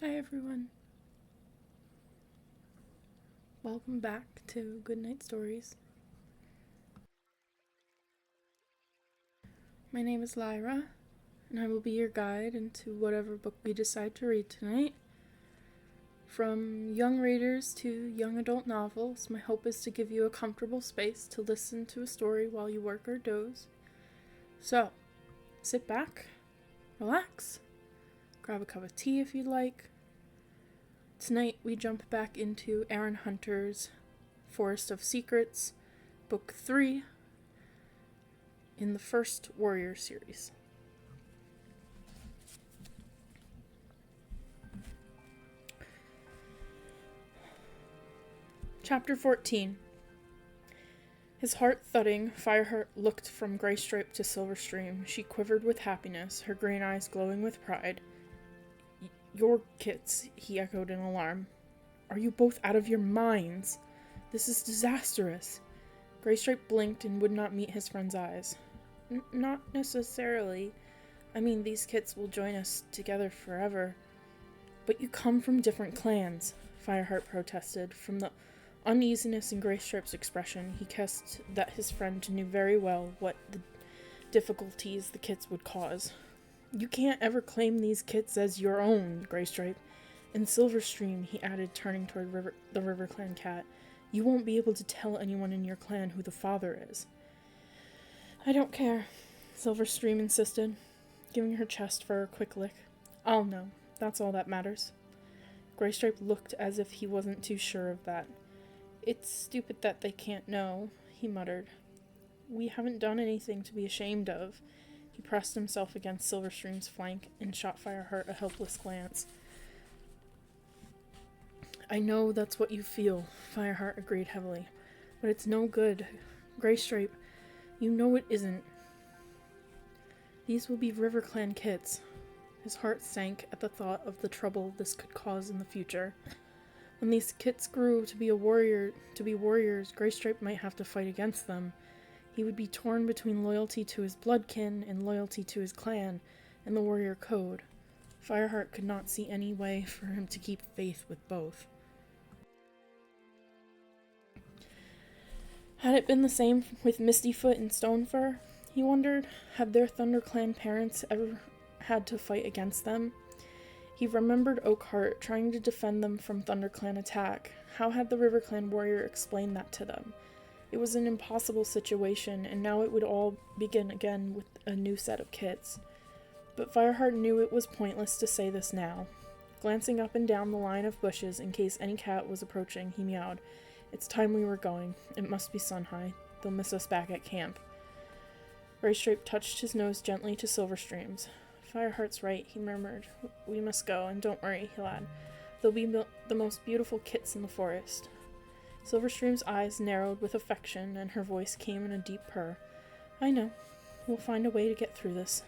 Hi everyone. Welcome back to Goodnight Stories. My name is Lyra, and I will be your guide into whatever book we decide to read tonight. From young readers to young adult novels, my hope is to give you a comfortable space to listen to a story while you work or doze. So, sit back, relax, grab a cup of tea if you'd like. Tonight we jump back into Erin Hunter's Forest of Secrets, Book 3, in the first Warrior series. Chapter 14. His heart thudding, Fireheart looked from Greystripe to Silverstream. She quivered with happiness, her green eyes glowing with pride. Your kits, he echoed in alarm. Are you both out of your minds? This is disastrous. Greystripe blinked and would not meet his friend's eyes. Not necessarily. I mean, these kits will join us together forever. But you come from different clans, Fireheart protested. From the uneasiness in Greystripe's expression, he guessed that his friend knew very well what the difficulties the kits would cause. You can't ever claim these kits as your own, Greystripe. In Silverstream, he added, turning toward the River Clan cat, you won't be able to tell anyone in your clan who the father is. I don't care, Silverstream insisted, giving her chest for a quick lick. I'll know. That's all that matters. Greystripe looked as if he wasn't too sure of that. It's stupid that they can't know, he muttered. We haven't done anything to be ashamed of. He pressed himself against Silverstream's flank and shot Fireheart a helpless glance. I know that's what you feel, Fireheart agreed heavily, but it's no good. Greystripe, you know it isn't. These will be River Clan kits. His heart sank at the thought of the trouble this could cause in the future. When these kits grew to be warriors, Greystripe might have to fight against them. He would be torn between loyalty to his bloodkin and loyalty to his clan and the warrior code. Fireheart could not see any way for him to keep faith with both. Had it been the same with Mistyfoot and Stonefur? He wondered. Had their ThunderClan parents ever had to fight against them? He remembered Oakheart trying to defend them from ThunderClan attack. How had the RiverClan warrior explained that to them? It was an impossible situation, and now it would all begin again with a new set of kits. But Fireheart knew it was pointless to say this now. Glancing up and down the line of bushes in case any cat was approaching, he meowed. It's time we were going. It must be sun-high. They'll miss us back at camp. Graystripe touched his nose gently to Silverstream's. Fireheart's right, he murmured. We must go, and don't worry, he'll add. They'll be the most beautiful kits in the forest. Silverstream's eyes narrowed with affection, and her voice came in a deep purr. I know. We'll find a way to get through this.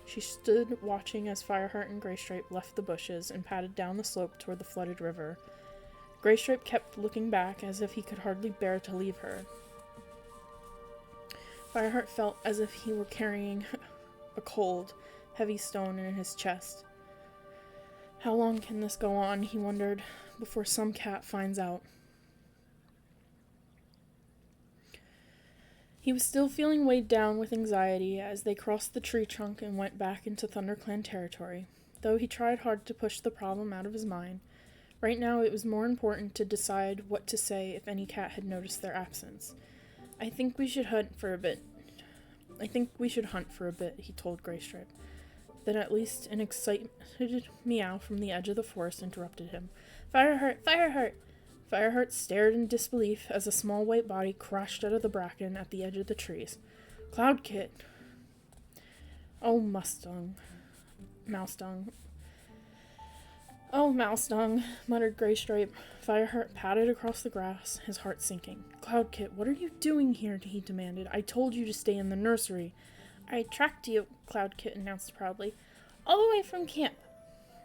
She stood watching as Fireheart and Graystripe left the bushes and padded down the slope toward the flooded river. Graystripe kept looking back as if he could hardly bear to leave her. Fireheart felt as if he were carrying a cold, heavy stone in his chest. How long can this go on, he wondered, before some cat finds out? He was still feeling weighed down with anxiety as they crossed the tree trunk and went back into ThunderClan territory, though he tried hard to push the problem out of his mind. Right now it was more important to decide what to say if any cat had noticed their absence. I think we should hunt for a bit, he told Graystripe. Then at least an excited meow from the edge of the forest interrupted him. Fireheart! Fireheart! Fireheart stared in disbelief as a small white body crashed out of the bracken at the edge of the trees. Cloudkit! Oh, Mouse-dung, muttered Graystripe. Fireheart padded across the grass, his heart sinking. Cloudkit, what are you doing here? He demanded. I told you to stay in the nursery. I tracked you, Cloudkit announced proudly. All the way from camp.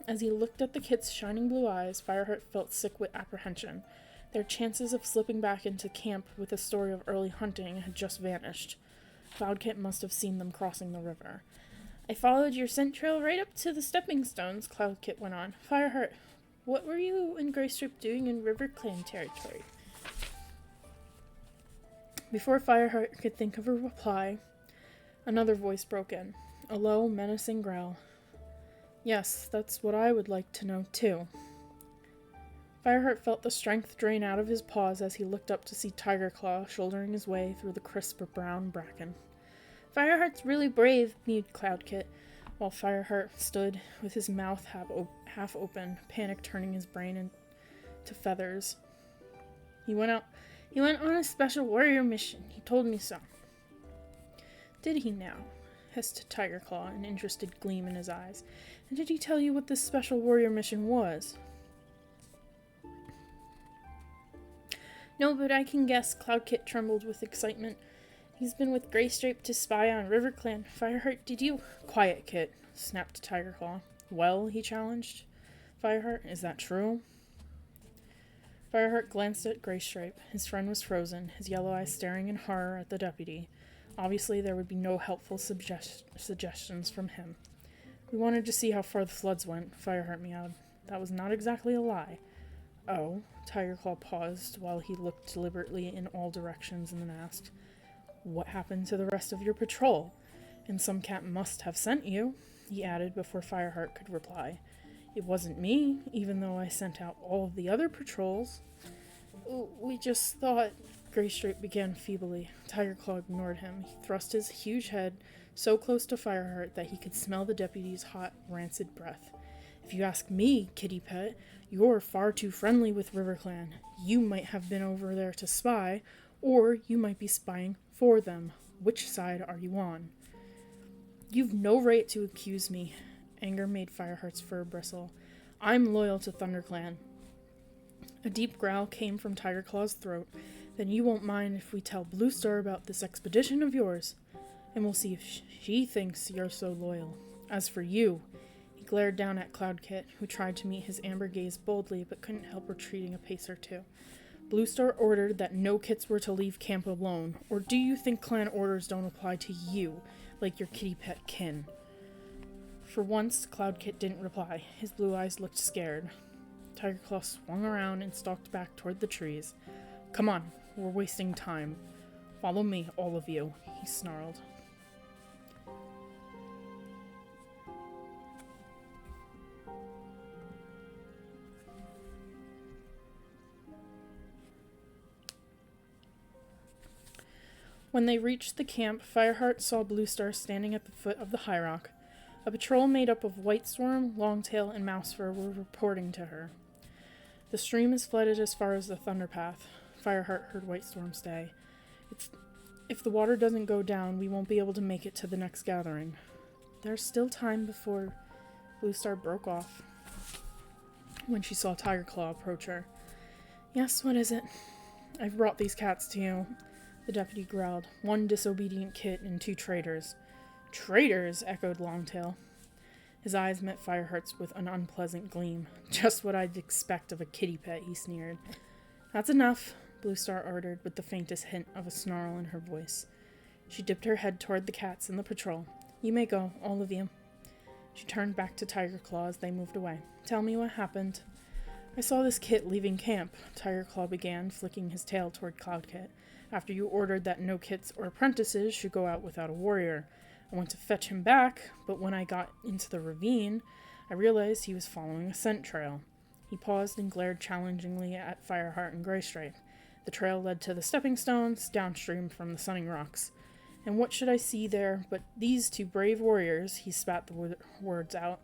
As he looked at the kit's shining blue eyes, Fireheart felt sick with apprehension. Their chances of slipping back into camp with a story of early hunting had just vanished. Cloudkit must have seen them crossing the river. I followed your scent trail right up to the stepping stones, Cloudkit went on. Fireheart, what were you and Graystripe doing in RiverClan territory? Before Fireheart could think of a reply, another voice broke in, a low, menacing growl. Yes, that's what I would like to know, too. Fireheart felt the strength drain out of his paws as he looked up to see Tigerclaw shouldering his way through the crisp brown bracken. Fireheart's really brave, mewed Cloudkit, while Fireheart stood with his mouth half open, panic turning his brain into feathers. He went on a special warrior mission. He told me so. Did he now? Hissed Tigerclaw, an interested gleam in his eyes. And did he tell you what this special warrior mission was? No, but I can guess. Cloudkit trembled with excitement. He's been with Graystripe to spy on RiverClan. Fireheart, did you... Quiet, Kit, snapped Tigerclaw. Well, he challenged. Fireheart, is that true? Fireheart glanced at Graystripe. His friend was frozen, his yellow eyes staring in horror at the deputy. Obviously, there would be no helpful suggestions from him. We wanted to see how far the floods went, Fireheart meowed. That was not exactly a lie. Oh, Tigerclaw paused while he looked deliberately in all directions and then asked, What happened to the rest of your patrol? And some cat must have sent you, he added before Fireheart could reply. It wasn't me, even though I sent out all of the other patrols. We just thought... Graystripe began feebly. Tigerclaw ignored him. He thrust his huge head so close to Fireheart that he could smell the deputy's hot, rancid breath. If you ask me, kitty pet, you're far too friendly with RiverClan. You might have been over there to spy, or you might be spying for them. Which side are you on? You've no right to accuse me. Anger made Fireheart's fur bristle. I'm loyal to ThunderClan. A deep growl came from Tigerclaw's throat. Then you won't mind if we tell Blue Star about this expedition of yours, and we'll see if she thinks you're so loyal. As for you, he glared down at Cloudkit, who tried to meet his amber gaze boldly but couldn't help retreating a pace or two. Blue Star ordered that no kits were to leave camp alone, or do you think clan orders don't apply to you, like your kitty pet kin? For once, Cloudkit didn't reply. His blue eyes looked scared. Tigerclaw swung around and stalked back toward the trees. Come on. We're wasting time. Follow me, all of you, he snarled. When they reached the camp, Fireheart saw Bluestar standing at the foot of the high rock. A patrol made up of Whitestorm, Longtail, and Mousefur were reporting to her. The stream is flooded as far as the Thunderpath, Fireheart heard Whitestorm say. If the water doesn't go down, we won't be able to make it to the next gathering. There's still time before... Bluestar broke off when she saw Tigerclaw approach her. Yes, what is it? I've brought these cats to you, the deputy growled. 1 disobedient kit and 2 traitors. Traitors, echoed Longtail. His eyes met Fireheart's with an unpleasant gleam. Just what I'd expect of a kitty pet, he sneered. That's enough, Bluestar ordered, with the faintest hint of a snarl in her voice. She dipped her head toward the cats in the patrol. You may go, all of you. She turned back to Tigerclaw as they moved away. Tell me what happened. I saw this kit leaving camp, Tigerclaw began, flicking his tail toward Cloudkit. After you ordered that no kits or apprentices should go out without a warrior. I went to fetch him back, but when I got into the ravine, I realized he was following a scent trail. He paused and glared challengingly at Fireheart and Greystripe. The trail led to the stepping stones, downstream from the Sunning Rocks. And what should I see there but these 2 brave warriors, he spat the words out,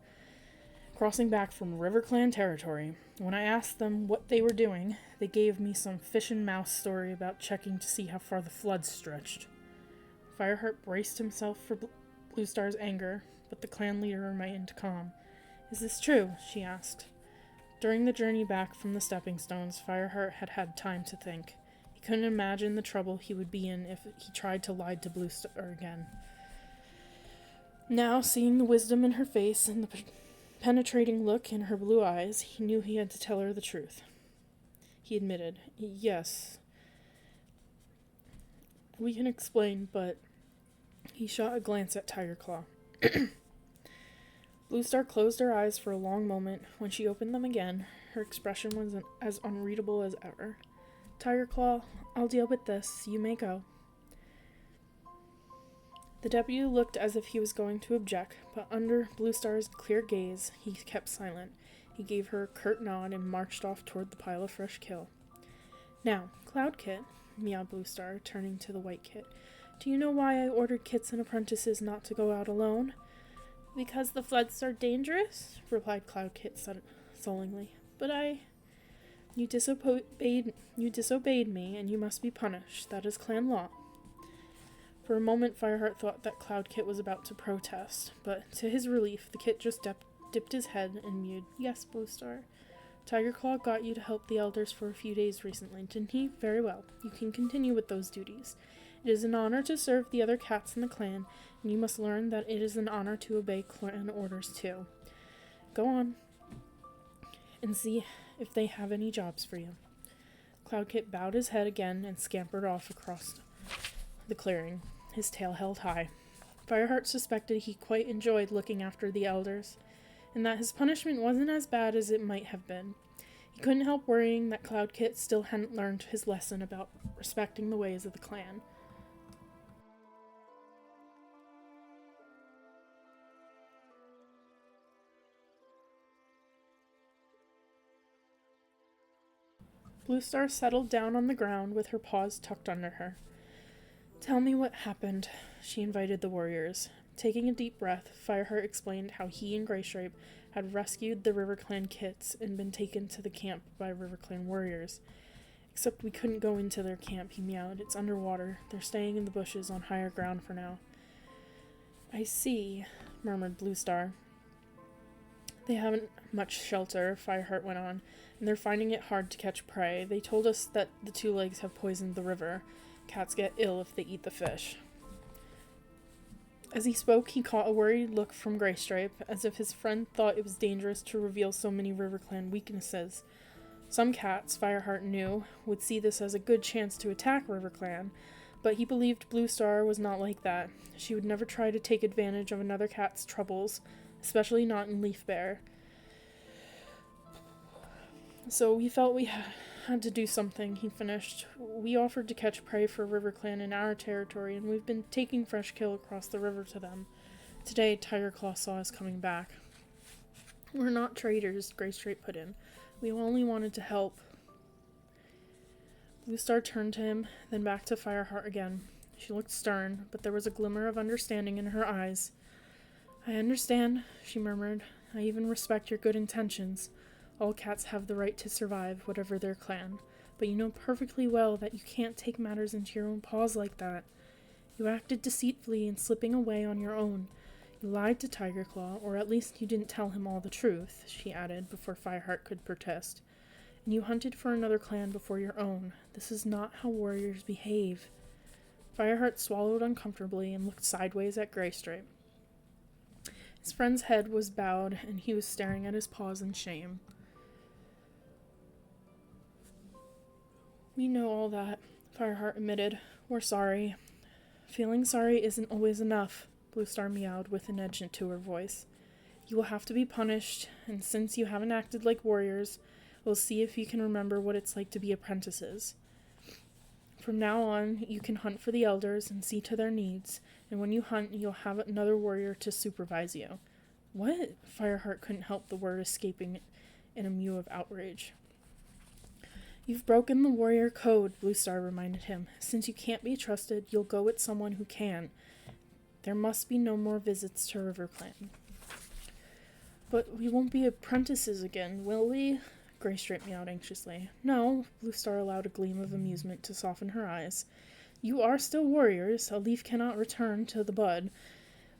crossing back from River Clan territory. When I asked them what they were doing, they gave me some fish and mouse story about checking to see how far the flood stretched. Fireheart braced himself for Bluestar's anger, but the clan leader remained calm. Is this true? She asked. During the journey back from the stepping stones, Fireheart had had time to think. He couldn't imagine the trouble he would be in if he tried to lie to Bluestar again. Now, seeing the wisdom in her face and the penetrating look in her blue eyes, he knew he had to tell her the truth. He admitted, yes, we can explain, but... He shot a glance at Tigerclaw. Bluestar closed her eyes for a long moment. When she opened them again, her expression was as unreadable as ever. Tigerclaw, I'll deal with this. You may go. The deputy looked as if he was going to object, but under Bluestar's clear gaze, he kept silent. He gave her a curt nod and marched off toward the pile of fresh kill. Now, Cloudkit, meowed Bluestar, turning to the White Kit. Do you know why I ordered kits and apprentices not to go out alone? Because the floods are dangerous, replied Cloudkit sullenly. But You disobeyed me, and you must be punished. That is clan law. For a moment, Fireheart thought that Cloudkit was about to protest, but to his relief, the kit just dipped his head and mewed. Yes, Bluestar. Tigerclaw got you to help the elders for a few days recently, didn't he? Very well. You can continue with those duties. It is an honor to serve the other cats in the clan, and you must learn that it is an honor to obey clan orders too. Go on and see if they have any jobs for you. Cloudkit bowed his head again and scampered off across the clearing, his tail held high. Fireheart suspected he quite enjoyed looking after the elders, and that his punishment wasn't as bad as it might have been. He couldn't help worrying that Cloudkit still hadn't learned his lesson about respecting the ways of the clan. Bluestar settled down on the ground with her paws tucked under her. Tell me what happened, she invited the warriors. Taking a deep breath, Fireheart explained how he and Greystripe had rescued the River Clan kits and been taken to the camp by River Clan warriors. Except we couldn't go into their camp, he meowed. It's underwater. They're staying in the bushes on higher ground for now. I see, murmured Bluestar. They haven't much shelter, Fireheart went on, and they're finding it hard to catch prey. They told us that the 2 legs have poisoned the river. Cats get ill if they eat the fish. As he spoke, he caught a worried look from Greystripe, as if his friend thought it was dangerous to reveal so many River Clan weaknesses. Some cats, Fireheart knew, would see this as a good chance to attack River Clan, but he believed Bluestar was not like that. She would never try to take advantage of another cat's troubles, especially not in Leaf Bear. So we felt we had to do something, he finished. We offered to catch prey for River Clan in our territory, and we've been taking fresh kill across the river to them. Today, Tigerclaw saw us coming back. We're not traitors, Greystripe put in. We only wanted to help. Bluestar turned to him, then back to Fireheart again. She looked stern, but there was a glimmer of understanding in her eyes. I understand, she murmured. I even respect your good intentions. All cats have the right to survive, whatever their clan. But you know perfectly well that you can't take matters into your own paws like that. You acted deceitfully in slipping away on your own. You lied to Tigerclaw, or at least you didn't tell him all the truth, she added before Fireheart could protest. And you hunted for another clan before your own. This is not how warriors behave. Fireheart swallowed uncomfortably and looked sideways at Greystripe. His friend's head was bowed, and he was staring at his paws in shame. We know all that, Fireheart admitted. We're sorry. Feeling sorry isn't always enough, Bluestar meowed with an edge to her voice. You will have to be punished, and since you haven't acted like warriors, we'll see if you can remember what it's like to be apprentices. From now on, you can hunt for the elders and see to their needs, and when you hunt, you'll have another warrior to supervise you. What? Fireheart couldn't help the word escaping in a mew of outrage. You've broken the warrior code, Bluestar reminded him. Since you can't be trusted, you'll go with someone who can. There must be no more visits to RiverClan. But we won't be apprentices again, will we? Greystripe meowed anxiously. No, Bluestar allowed a gleam of amusement to soften her eyes. You are still warriors. A leaf cannot return to the bud.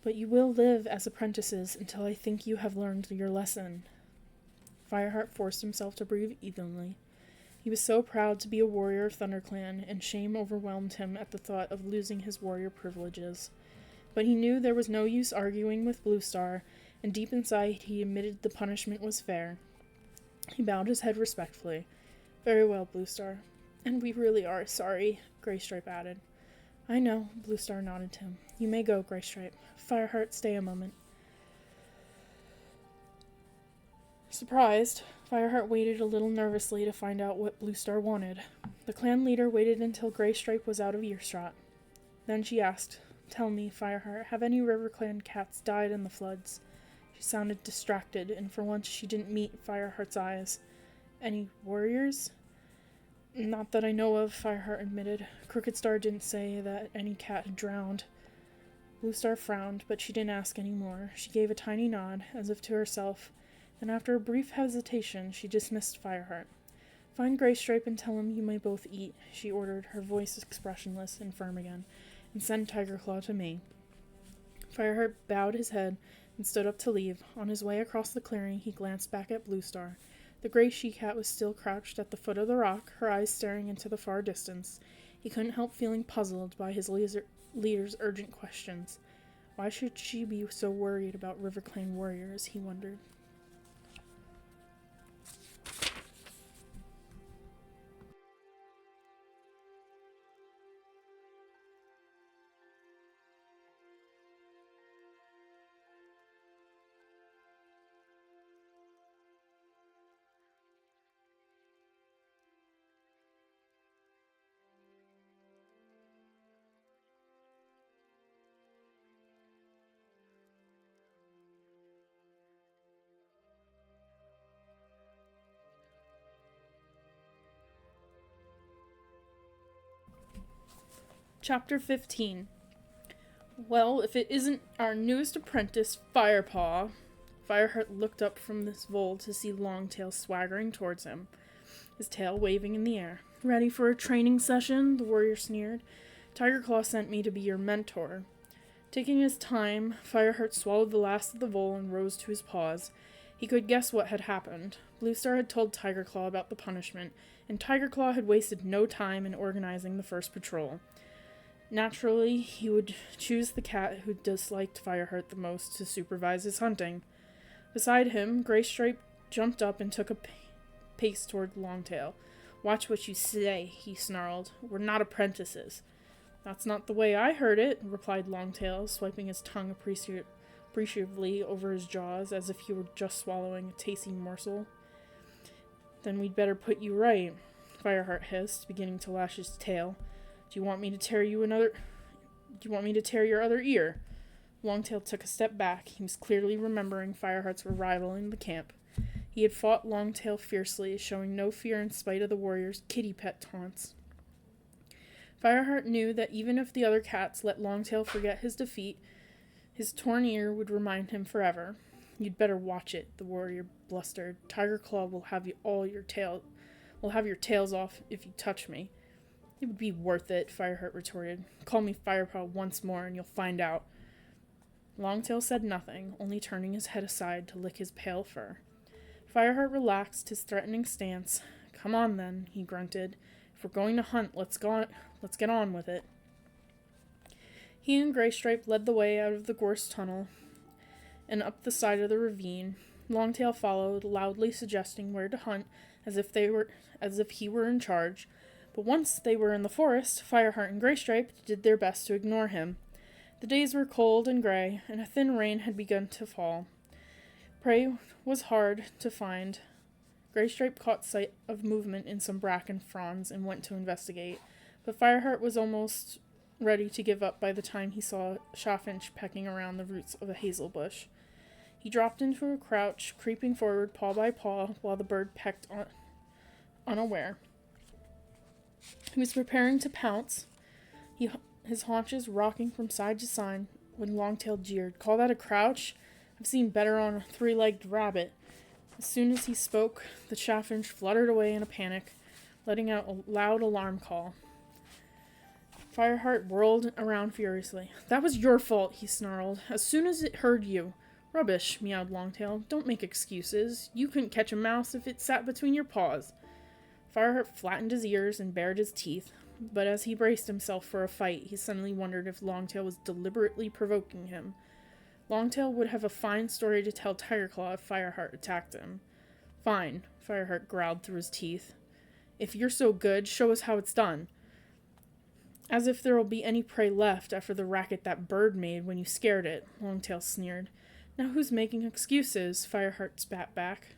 But you will live as apprentices until I think you have learned your lesson. Fireheart forced himself to breathe evenly. He was so proud to be a warrior of ThunderClan, and shame overwhelmed him at the thought of losing his warrior privileges. But he knew there was no use arguing with Bluestar, and deep inside he admitted the punishment was fair. He bowed his head respectfully. Very well, Bluestar. And we really are sorry, Greystripe added. I know, Bluestar nodded to him. You may go, Greystripe. Fireheart, stay a moment. Surprised, Fireheart waited a little nervously to find out what Bluestar wanted. The clan leader waited until Greystripe was out of earshot. Then she asked, Tell me, Fireheart, have any RiverClan cats died in the floods? She sounded distracted, and for once she didn't meet Fireheart's eyes. Any warriors? Not that I know of, Fireheart admitted. Crooked Star didn't say that any cat had drowned. Bluestar frowned, but she didn't ask any more. She gave a tiny nod, as if to herself, and after a brief hesitation, she dismissed Fireheart. Find Greystripe and tell him you may both eat, she ordered, her voice expressionless and firm again, and send Tigerclaw to me. Fireheart bowed his head and stood up to leave. On his way across the clearing, he glanced back at Bluestar. The gray she-cat was still crouched at the foot of the rock, her eyes staring into the far distance. He couldn't help feeling puzzled by his leader's urgent questions. Why should she be so worried about RiverClan warriors, he wondered. Chapter 15. Well, if it isn't our newest apprentice, Firepaw. Fireheart looked up from this vole to see Longtail swaggering towards him, his tail waving in the air. Ready for a training session? The warrior sneered. Tigerclaw sent me to be your mentor. Taking his time, Fireheart swallowed the last of the vole and rose to his paws. He could guess what had happened. Bluestar had told Tigerclaw about the punishment, and Tigerclaw had wasted no time in organizing the first patrol. Naturally, he would choose the cat who disliked Fireheart the most to supervise his hunting. Beside him, Greystripe jumped up and took a pace toward Longtail. Watch what you say, he snarled. We're not apprentices. That's not the way I heard it, replied Longtail, swiping his tongue appreciatively over his jaws as if he were just swallowing a tasty morsel. Then we'd better put you right, Fireheart hissed, beginning to lash his tail. Do you want me to tear your other ear? Longtail took a step back. He was clearly remembering Fireheart's arrival in the camp. He had fought Longtail fiercely, showing no fear in spite of the warrior's kitty pet taunts. Fireheart knew that even if the other cats let Longtail forget his defeat, his torn ear would remind him forever. You'd better watch it, the warrior blustered. Tiger Claw will have your tails off if you touch me. It would be worth it, Fireheart retorted. Call me Firepaw once more and you'll find out. Longtail said nothing, only turning his head aside to lick his pale fur. Fireheart relaxed his threatening stance. Come on then, he grunted. If we're going to hunt, let's get on with it. He and Graystripe led the way out of the gorse tunnel and up the side of the ravine. Longtail followed, loudly suggesting where to hunt, as if he were in charge. But once they were in the forest, Fireheart and Graystripe did their best to ignore him. The days were cold and gray, and a thin rain had begun to fall. Prey was hard to find. Graystripe caught sight of movement in some bracken fronds and went to investigate, but Fireheart was almost ready to give up by the time he saw a chaffinch pecking around the roots of a hazel bush. He dropped into a crouch, creeping forward paw by paw while the bird pecked unaware. He was preparing to pounce, his haunches rocking from side to side, when Longtail jeered. Call that a crouch? I've seen better on a three-legged rabbit. As soon as he spoke, the chaffinch fluttered away in a panic, letting out a loud alarm call. Fireheart whirled around furiously. That was your fault, he snarled. As soon as it heard you. Rubbish, meowed Longtail. Don't make excuses. You couldn't catch a mouse if it sat between your paws. Fireheart flattened his ears and bared his teeth, but as he braced himself for a fight, he suddenly wondered if Longtail was deliberately provoking him. Longtail would have a fine story to tell Tigerclaw if Fireheart attacked him. Fine, Fireheart growled through his teeth. If you're so good, show us how it's done. As if there will be any prey left after the racket that bird made when you scared it, Longtail sneered. Now who's making excuses? Fireheart spat back.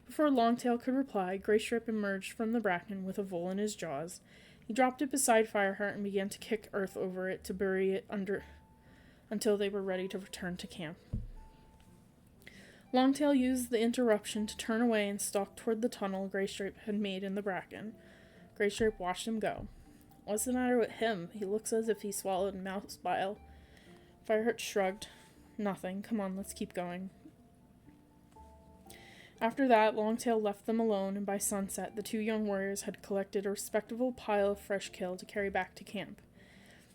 Before Longtail could reply, Graystripe emerged from the bracken with a vole in his jaws. He dropped it beside Fireheart and began to kick earth over it to bury it under until they were ready to return to camp. Longtail used the interruption to turn away and stalk toward the tunnel Graystripe had made in the bracken. Graystripe watched him go. What's the matter with him? He looks as if he swallowed mouse bile. Fireheart shrugged. Nothing. Come on, let's keep going. After that, Longtail left them alone, and by sunset, the two young warriors had collected a respectable pile of fresh kill to carry back to camp.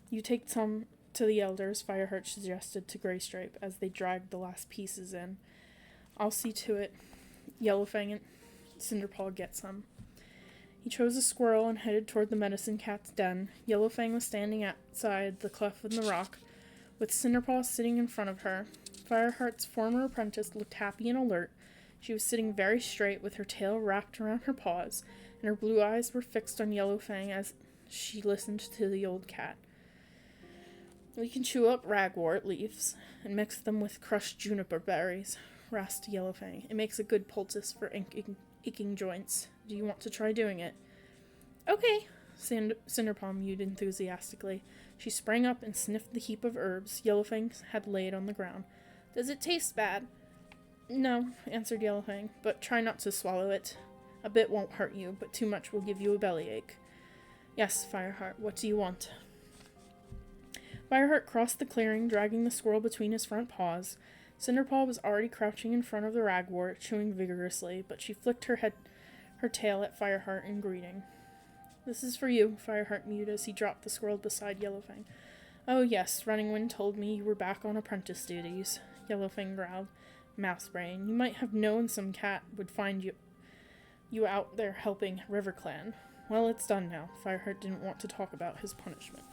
You take some to the elders, Fireheart suggested to Graystripe as they dragged the last pieces in. I'll see to it. Yellowfang and Cinderpaw get some. He chose a squirrel and headed toward the medicine cat's den. Yellowfang was standing outside the cleft in the rock, with Cinderpaw sitting in front of her. Fireheart's former apprentice looked happy and alert. She was sitting very straight with her tail wrapped around her paws, and her blue eyes were fixed on Yellowfang as she listened to the old cat. We can chew up ragwort leaves and mix them with crushed juniper berries, rasped Yellowfang. It makes a good poultice for aching joints. Do you want to try doing it? Okay, Cinderpaw mewed enthusiastically. She sprang up and sniffed the heap of herbs Yellowfang had laid on the ground. Does it taste bad? No, answered Yellowfang, but try not to swallow it. A bit won't hurt you, but too much will give you a bellyache. Yes, Fireheart, what do you want? Fireheart crossed the clearing, dragging the squirrel between his front paws. Cinderpaw was already crouching in front of the ragwort, chewing vigorously, but she flicked her tail at Fireheart in greeting. This is for you, Fireheart mewed as he dropped the squirrel beside Yellowfang. Oh yes, Running Wind told me you were back on apprentice duties, Yellowfang growled. Mousebrain, you might have known some cat would find you out there helping River Clan. Well, it's done now. Fireheart didn't want to talk about his punishment.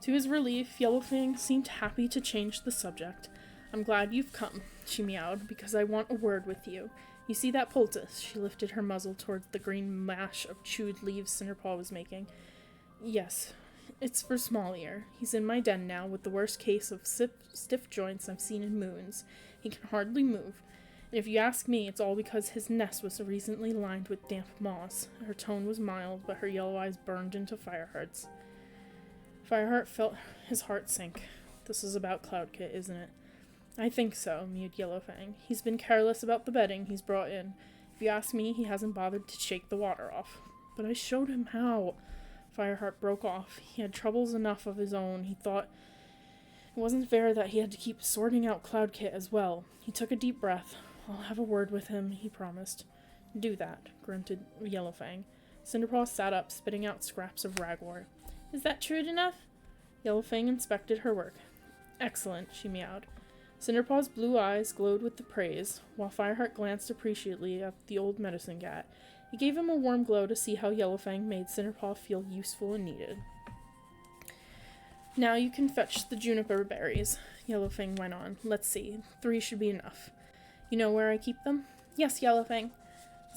To his relief, Yellowfang seemed happy to change the subject. I'm glad you've come, she meowed, because I want a word with you. You see that poultice? She lifted her muzzle towards the green mash of chewed leaves Cinderpaw was making. Yes, it's for Small Ear. He's in my den now with the worst case of stiff joints I've seen in moons. He can hardly move. And if you ask me, it's all because his nest was recently lined with damp moss. Her tone was mild, but her yellow eyes burned into Fireheart's. Fireheart felt his heart sink. This is about Cloudkit, isn't it? I think so, mewed Yellowfang. He's been careless about the bedding he's brought in. If you ask me, he hasn't bothered to shake the water off. But I showed him how. Fireheart broke off. He had troubles enough of his own. He thought it wasn't fair that he had to keep sorting out Cloudkit as well. He took a deep breath. I'll have a word with him, he promised. Do that, grunted Yellowfang. Cinderpaw sat up, spitting out scraps of ragwort. Is that true enough? Yellowfang inspected her work. Excellent, she meowed. Cinderpaw's blue eyes glowed with the praise, while Fireheart glanced appreciatively at the old medicine cat. It gave him a warm glow to see how Yellowfang made Cinderpaw feel useful and needed. Now you can fetch the juniper berries, Yellowfang went on. Let's see, 3 should be enough. You know where I keep them? Yes, Yellowfang.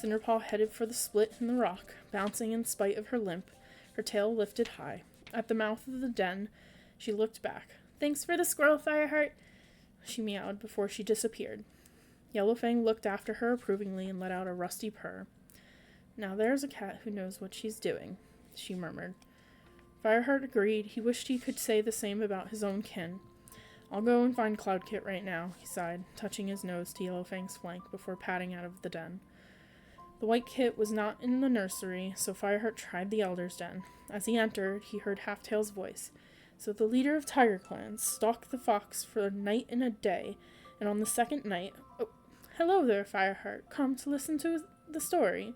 Cinderpaw headed for the split in the rock, bouncing in spite of her limp, her tail lifted high. At the mouth of the den, she looked back. Thanks for the squirrel, Fireheart, she meowed before she disappeared. Yellowfang looked after her approvingly and let out a rusty purr. Now there's a cat who knows what she's doing, she murmured. Fireheart agreed. He wished he could say the same about his own kin. I'll go and find Cloudkit right now, he sighed, touching his nose to Yellowfang's flank before padding out of the den. The white kit was not in the nursery, so Fireheart tried the elder's den. As he entered, he heard Halftail's voice. So the leader of Tiger Clans stalked the fox for a night and a day, and on the second night... Oh, hello there, Fireheart. Come to listen to the story.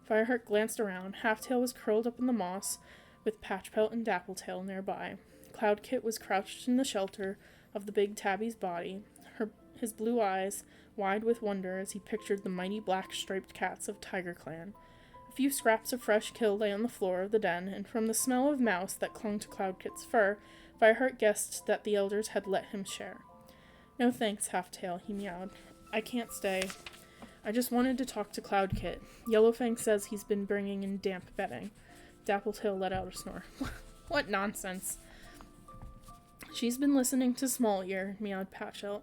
Fireheart glanced around. Halftail was curled up in the moss, with Patchpelt and Dappletail nearby. Cloudkit was crouched in the shelter of the big tabby's body, his blue eyes wide with wonder as he pictured the mighty black striped cats of Tiger Clan. A few scraps of fresh kill lay on the floor of the den, and from the smell of mouse that clung to Cloudkit's fur, Fireheart guessed that the elders had let him share. No thanks, Halftail, he meowed. I can't stay. I just wanted to talk to Cloudkit. Yellowfang says he's been bringing in damp bedding. Dappletail let out a snore. What nonsense. She's been listening to Small Ear, meowed Patchpelt.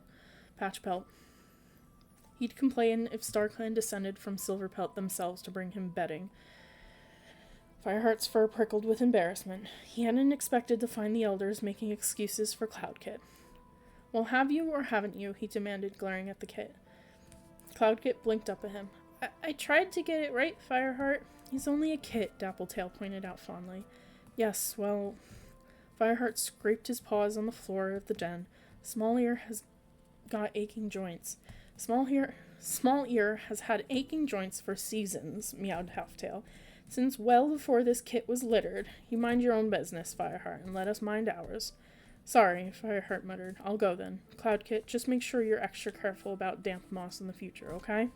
He'd complain if StarClan descended from Silverpelt themselves to bring him bedding. Fireheart's fur prickled with embarrassment. He hadn't expected to find the elders making excuses for Cloudkit. Well, have you or haven't you? He demanded, glaring at the kit. Cloudkit blinked up at him. I tried to get it right, Fireheart. He's only a kit, Dappletail pointed out fondly. Yes, well... Fireheart scraped his paws on the floor of the den. Small Ear has got aching joints. Small Ear has had aching joints for seasons, meowed Halftail. Since well before this kit was littered. You mind your own business, Fireheart, and let us mind ours. Sorry, Fireheart muttered. I'll go then. Cloudkit, just make sure you're extra careful about damp moss in the future, okay?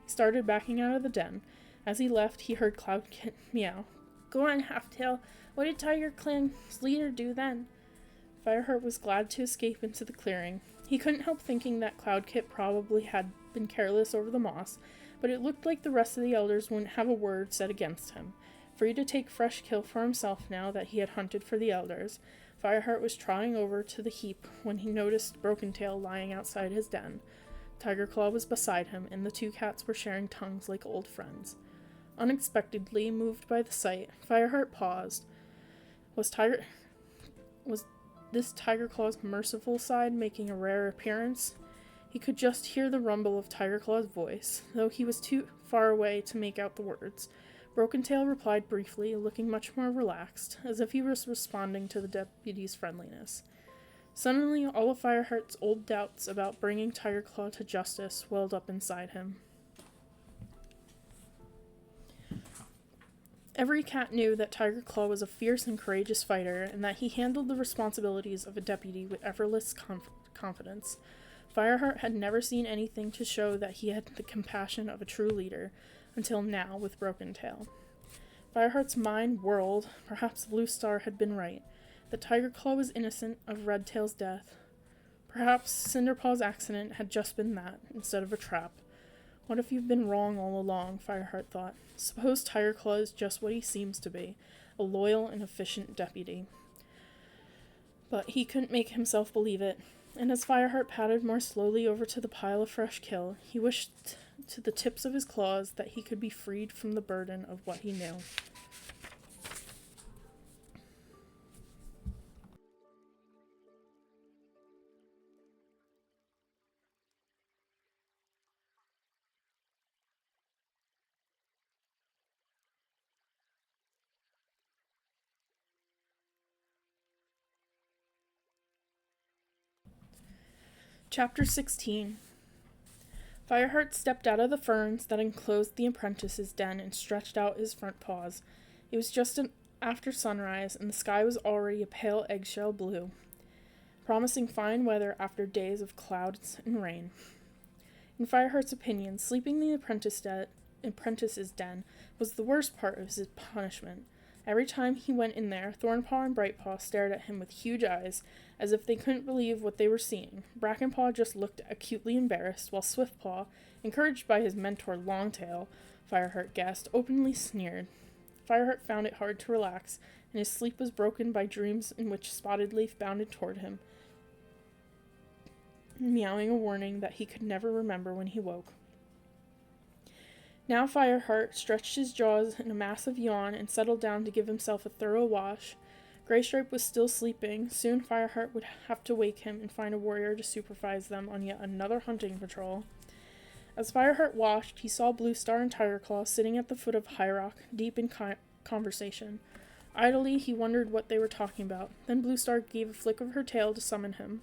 He started backing out of the den. As he left, he heard Cloudkit meow. Go on, Halftail. What did Tiger Clan's leader do then? Fireheart was glad to escape into the clearing. He couldn't help thinking that Cloudkit probably had been careless over the moss, but it looked like the rest of the elders wouldn't have a word said against him. Free to take fresh kill for himself now that he had hunted for the elders, Fireheart was trotting over to the heap when he noticed Broken Tail lying outside his den. Tiger Claw was beside him, and the two cats were sharing tongues like old friends. Unexpectedly, moved by the sight, Fireheart paused. Was this Tiger Claw's merciful side making a rare appearance? He could just hear the rumble of Tiger Claw's voice, though he was too far away to make out the words. Broken Tail replied briefly, looking much more relaxed, as if he was responding to the deputy's friendliness. Suddenly, all of Fireheart's old doubts about bringing Tiger Claw to justice welled up inside him. Every cat knew that Tiger Claw was a fierce and courageous fighter, and that he handled the responsibilities of a deputy with effortless confidence. Fireheart had never seen anything to show that he had the compassion of a true leader, until now with Broken Tail. Fireheart's mind whirled. Perhaps Blue Star had been right. That Tiger Claw was innocent of Red Tail's death. Perhaps Cinderpaw's accident had just been that, instead of a trap. What if you've been wrong all along, Fireheart thought. Suppose Tiger Claw is just what he seems to be, a loyal and efficient deputy. But he couldn't make himself believe it, and as Fireheart padded more slowly over to the pile of fresh kill, he wished to the tips of his claws that he could be freed from the burden of what he knew. Chapter 16. Fireheart stepped out of the ferns that enclosed the apprentice's den and stretched out his front paws. It was just after sunrise, and the sky was already a pale eggshell blue, promising fine weather after days of clouds and rain. In Fireheart's opinion, sleeping in the apprentice's den was the worst part of his punishment. Every time he went in there, Thornpaw and Brightpaw stared at him with huge eyes, as if they couldn't believe what they were seeing. Brackenpaw just looked acutely embarrassed, while Swiftpaw, encouraged by his mentor Longtail, Fireheart guessed, openly sneered. Fireheart found it hard to relax, and his sleep was broken by dreams in which Spotted Leaf bounded toward him, meowing a warning that he could never remember when he woke. Now Fireheart stretched his jaws in a massive yawn and settled down to give himself a thorough wash. Graystripe was still sleeping. Soon Fireheart would have to wake him and find a warrior to supervise them on yet another hunting patrol. As Fireheart washed, he saw Bluestar and Tigerclaw sitting at the foot of High Rock, deep in conversation. Idly, he wondered what they were talking about. Then Bluestar gave a flick of her tail to summon him.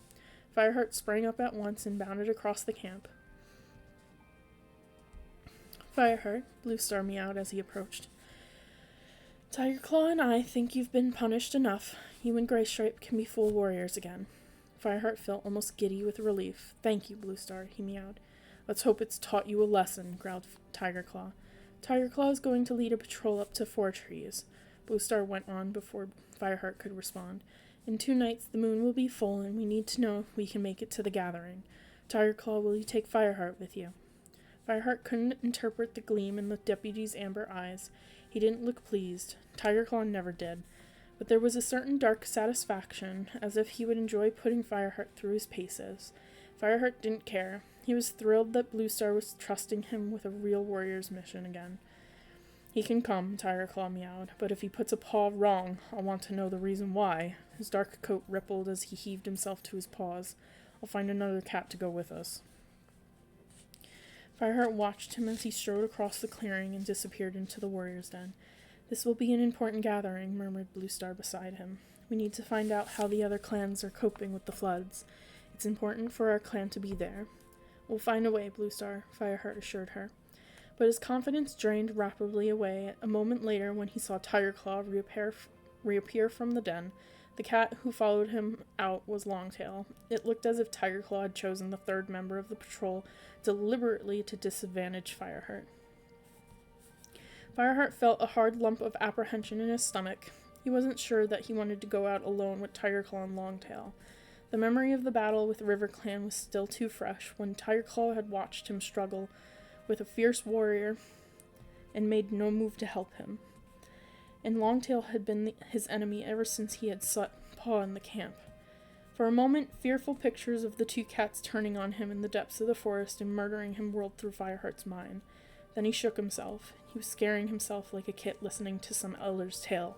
Fireheart sprang up at once and bounded across the camp. Fireheart, Bluestar meowed as he approached. Tigerclaw and I think you've been punished enough. You and Graystripe can be full warriors again. Fireheart felt almost giddy with relief. Thank you, Bluestar, he meowed. Let's hope it's taught you a lesson, growled Tigerclaw. Tigerclaw is going to lead a patrol up to Four Trees. Bluestar went on before Fireheart could respond. In 2 nights the moon will be full, and we need to know if we can make it to the gathering. Tigerclaw, will you take Fireheart with you? Fireheart couldn't interpret the gleam in the deputy's amber eyes. He didn't look pleased. Tigerclaw never did. But there was a certain dark satisfaction, as if he would enjoy putting Fireheart through his paces. Fireheart didn't care. He was thrilled that Bluestar was trusting him with a real warrior's mission again. He can come, Tigerclaw meowed, but if he puts a paw wrong, I'll want to know the reason why. His dark coat rippled as he heaved himself to his paws. I'll find another cat to go with us. Fireheart watched him as he strode across the clearing and disappeared into the warrior's den. This will be an important gathering, murmured Bluestar beside him. We need to find out how the other clans are coping with the floods. It's important for our clan to be there. We'll find a way, Bluestar, Fireheart assured her. But his confidence drained rapidly away a moment later when he saw Tigerclaw reappear from the den. The cat who followed him out was Longtail. It looked as if Tigerclaw had chosen the third member of the patrol deliberately to disadvantage Fireheart. Fireheart felt a hard lump of apprehension in his stomach. He wasn't sure that he wanted to go out alone with Tigerclaw and Longtail. The memory of the battle with River Clan was still too fresh when Tigerclaw had watched him struggle with a fierce warrior and made no move to help him. And Longtail had been his enemy ever since he had set paw in the camp. For a moment, fearful pictures of the 2 cats turning on him in the depths of the forest and murdering him whirled through Fireheart's mind. Then he shook himself. He was scaring himself like a kid listening to some elder's tale.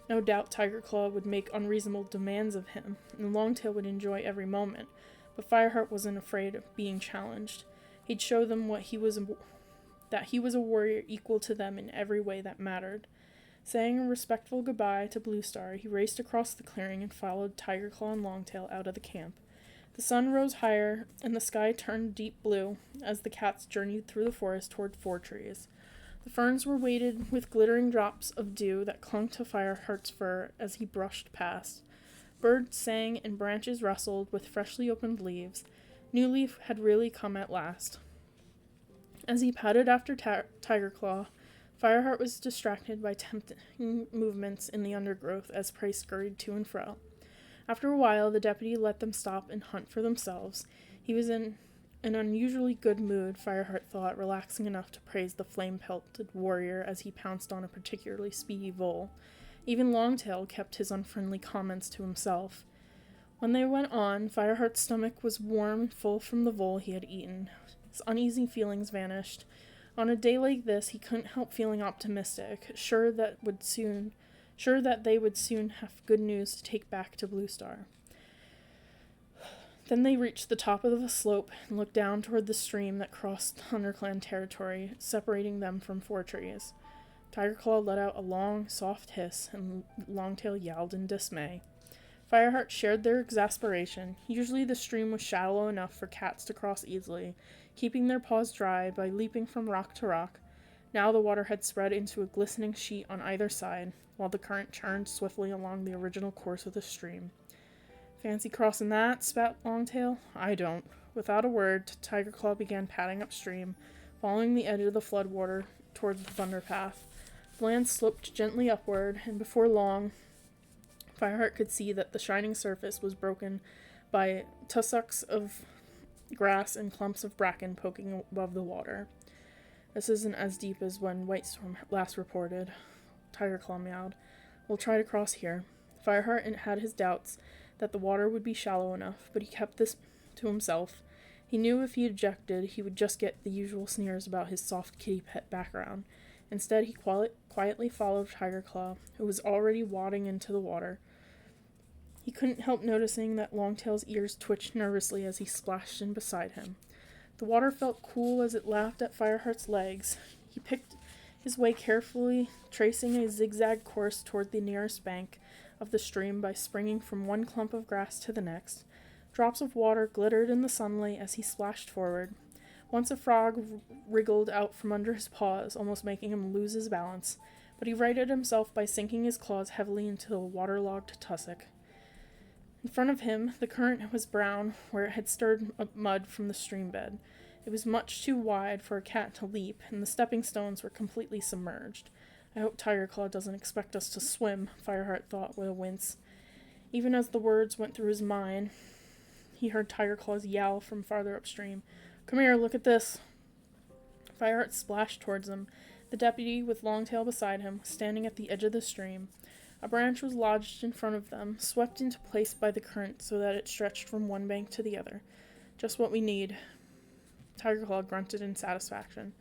No doubt Tigerclaw would make unreasonable demands of him, and Longtail would enjoy every moment, but Fireheart wasn't afraid of being challenged. He'd show them that he was a warrior equal to them in every way that mattered. Saying a respectful goodbye to Bluestar, he raced across the clearing and followed Tigerclaw and Longtail out of the camp. The sun rose higher, and the sky turned deep blue as the cats journeyed through the forest toward Four Trees. The ferns were weighted with glittering drops of dew that clung to Fireheart's fur as he brushed past. Birds sang and branches rustled with freshly opened leaves. New Leaf had really come at last. As he padded after Tigerclaw, Fireheart was distracted by tempting movements in the undergrowth as prey scurried to and fro. After a while, the deputy let them stop and hunt for themselves. He was in an unusually good mood, Fireheart thought, relaxing enough to praise the flame-pelted warrior as he pounced on a particularly speedy vole. Even Longtail kept his unfriendly comments to himself. When they went on, Fireheart's stomach was warm and full from the vole he had eaten. His uneasy feelings vanished. On a day like this, he couldn't help feeling optimistic, sure that they would soon have good news to take back to Bluestar. Then they reached the top of the slope and looked down toward the stream that crossed ThunderClan territory, separating them from Four Trees. Tigerclaw let out a long, soft hiss, and Longtail yowled in dismay. Fireheart shared their exasperation. Usually the stream was shallow enough for cats to cross easily, keeping their paws dry by leaping from rock to rock. Now the water had spread into a glistening sheet on either side, while the current churned swiftly along the original course of the stream. "Fancy crossing that?" spat Longtail. "I don't." Without a word, Tigerclaw began padding upstream, following the edge of the floodwater towards the thunder path. The land sloped gently upward, and before long, Fireheart could see that the shining surface was broken by tussocks of grass and clumps of bracken poking above the water. "This isn't as deep as when Whitestorm last reported," Tigerclaw meowed. "We'll try to cross here." Fireheart had his doubts that the water would be shallow enough, but he kept this to himself. He knew if he objected, he would just get the usual sneers about his soft kitty pet background. Instead, he quietly followed Tigerclaw, who was already wading into the water. He couldn't help noticing that Longtail's ears twitched nervously as he splashed in beside him. The water felt cool as it laughed at Fireheart's legs. He picked his way carefully, tracing a zigzag course toward the nearest bank of the stream by springing from one clump of grass to the next. Drops of water glittered in the sunlight as he splashed forward. Once a frog wriggled out from under his paws, almost making him lose his balance, but he righted himself by sinking his claws heavily into a waterlogged tussock. In front of him, the current was brown where it had stirred up mud from the stream bed. It was much too wide for a cat to leap, and the stepping stones were completely submerged. "I hope Tigerclaw doesn't expect us to swim," Fireheart thought with a wince. Even as the words went through his mind, he heard Tigerclaw's yowl from farther upstream. "Come here, look at this." Fireheart splashed towards him. The deputy, with Longtail beside him, was standing at the edge of the stream. A branch was lodged in front of them, swept into place by the current so that it stretched from one bank to the other. "Just what we need." Tigerclaw grunted in satisfaction.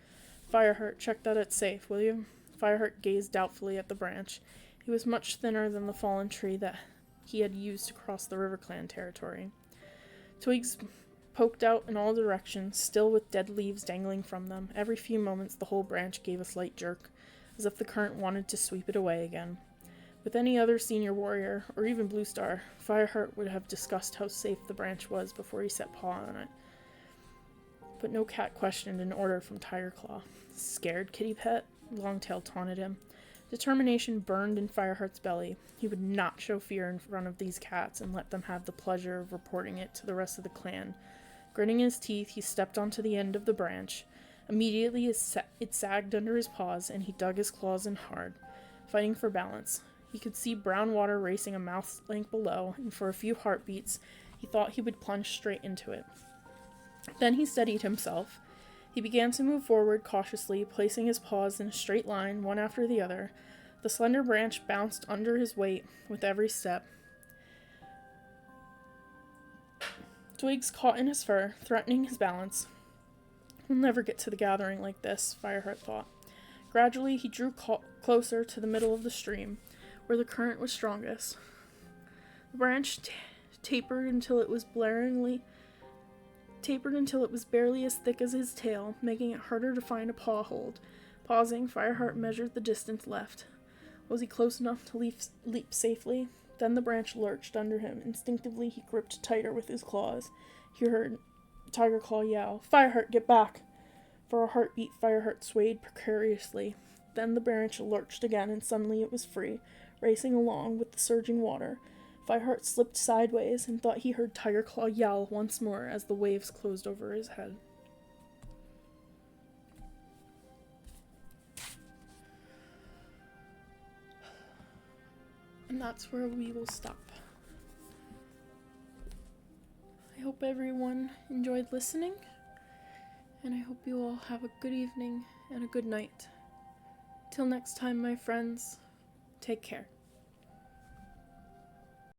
"Fireheart, check that it's safe, will you?" Fireheart gazed doubtfully at the branch. It was much thinner than the fallen tree that he had used to cross the RiverClan territory. Twigs poked out in all directions, still with dead leaves dangling from them. Every few moments the whole branch gave a slight jerk, as if the current wanted to sweep it away again. With any other senior warrior, or even Bluestar, Fireheart would have discussed how safe the branch was before he set paw on it. But no cat questioned an order from Tigerclaw. "Scared, kitty pet?" Longtail taunted him. Determination burned in Fireheart's belly. He would not show fear in front of these cats and let them have the pleasure of reporting it to the rest of the clan. Gritting his teeth, he stepped onto the end of the branch. Immediately it sagged under his paws, and he dug his claws in hard, fighting for balance. He could see brown water racing a mouth's length below, and for a few heartbeats, he thought he would plunge straight into it. Then he steadied himself. He began to move forward cautiously, placing his paws in a straight line, one after the other. The slender branch bounced under his weight with every step. Twigs caught in his fur, threatening his balance. "We'll never get to the gathering like this," Fireheart thought. Gradually, he drew closer to the middle of the stream, where the current was strongest. The branch tapered until it was barely as thick as his tail, making it harder to find a paw hold. Pausing, Fireheart measured the distance left. Was he close enough to leap safely? Then the branch lurched under him. Instinctively, he gripped tighter with his claws. He heard Tigerclaw yowl, "Fireheart, get back!" For a heartbeat, Fireheart swayed precariously. Then the branch lurched again, and suddenly it was free, racing along with the surging water. Fireheart slipped sideways and thought he heard Tigerclaw yowl once more as the waves closed over his head. And that's where we will stop. I hope everyone enjoyed listening, and I hope you all have a good evening and a good night. Till next time, my friends, take care.